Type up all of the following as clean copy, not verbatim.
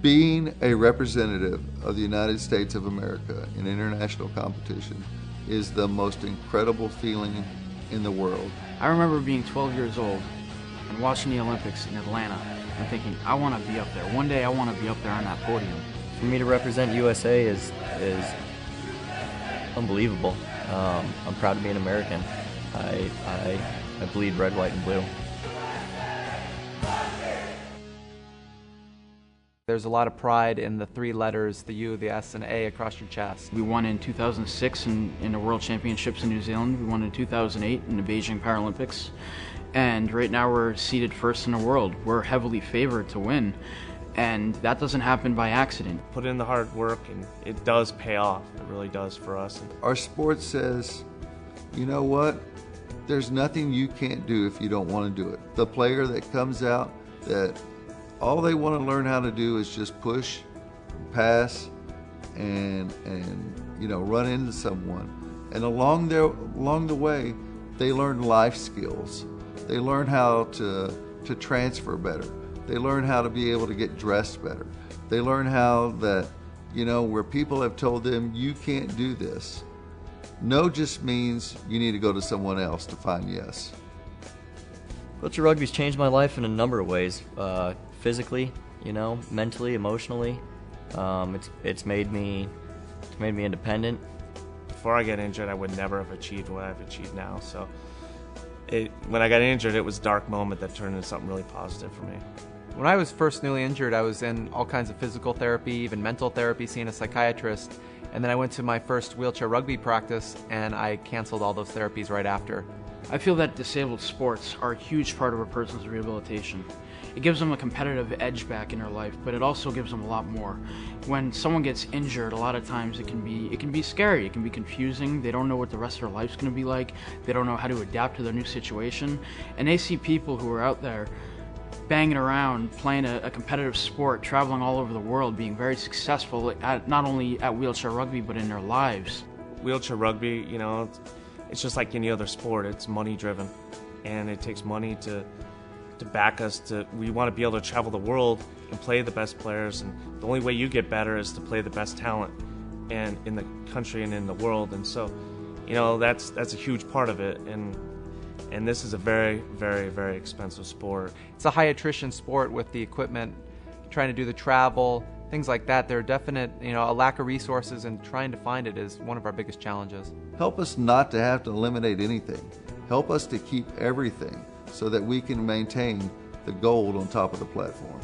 Being a representative of the United States of America in international competition is the most incredible feeling in the world. I remember being 12 years old and watching the Olympics in Atlanta and thinking, I want to be up there. One day I want to be up there on that podium. For me to represent USA is unbelievable. I'm proud to be an American. I bleed red, white, and blue. There's a lot of pride in the three letters, the U, the S, and A across your chest. We won in 2006 in the World Championships in New Zealand. We won in 2008 in the Beijing Paralympics. And right now we're seated first in the world. We're heavily favored to win. And that doesn't happen by accident. Put in the hard work and it does pay off. It really does for us. Our sport says, you know what? There's nothing you can't do if you don't want to do it. The player that comes out that all they want to learn how to do is just push, pass, and run into someone. And along the way, they learn life skills. They learn how to transfer better. They learn how to be able to get dressed better. They learn how that, where people have told them, you can't do this. No just means you need to go to someone else to find yes. Wheelchair rugby's changed my life in a number of ways. Physically, mentally, emotionally. It's made me independent. Before I got injured, I would never have achieved what I've achieved now. So when I got injured, it was a dark moment that turned into something really positive for me. When I was first newly injured, I was in all kinds of physical therapy, even mental therapy, seeing a psychiatrist. And then I went to my first wheelchair rugby practice, and I canceled all those therapies right after. I feel that disabled sports are a huge part of a person's rehabilitation. It gives them a competitive edge back in their life, but it also gives them a lot more. When someone gets injured, a lot of times it can be scary, it can be confusing. They don't know what the rest of their life's going to be like. They don't know how to adapt to their new situation. And they see people who are out there banging around, playing a competitive sport, traveling all over the world, being very successful not only at wheelchair rugby, but in their lives. Wheelchair rugby, it's just like any other sport. It's money driven, and it takes money to back us. We want to be able to travel the world and play the best players, and the only way you get better is to play the best talent and in the country and in the world. And so, that's a huge part of it. And this is a very, very, very expensive sport. It's a high attrition sport with the equipment, trying to do the travel, things like that. There are definite, a lack of resources, and trying to find it is one of our biggest challenges. Help us not to have to eliminate anything. Help us to keep everything so that we can maintain the gold on top of the platform.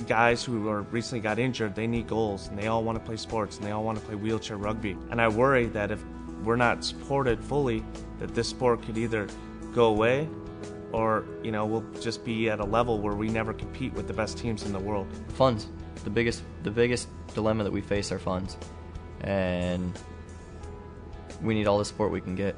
Guys who recently got injured, they need goals, and they all want to play sports, and they all want to play wheelchair rugby. And I worry that if we're not supported fully, that this sport could either go away, or we'll just be at a level where we never compete with the best teams in the world. Funds. The biggest dilemma that we face are funds, and we need all the support we can get.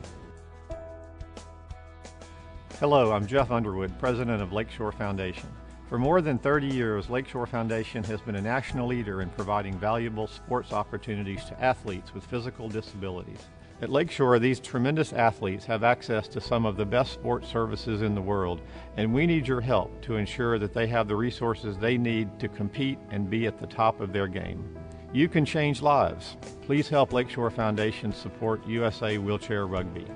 Hello, I'm Jeff Underwood, President of Lakeshore Foundation. For more than 30 years, Lakeshore Foundation has been a national leader in providing valuable sports opportunities to athletes with physical disabilities. At Lakeshore, these tremendous athletes have access to some of the best sports services in the world, and we need your help to ensure that they have the resources they need to compete and be at the top of their game. You can change lives. Please help Lakeshore Foundation support USA Wheelchair Rugby.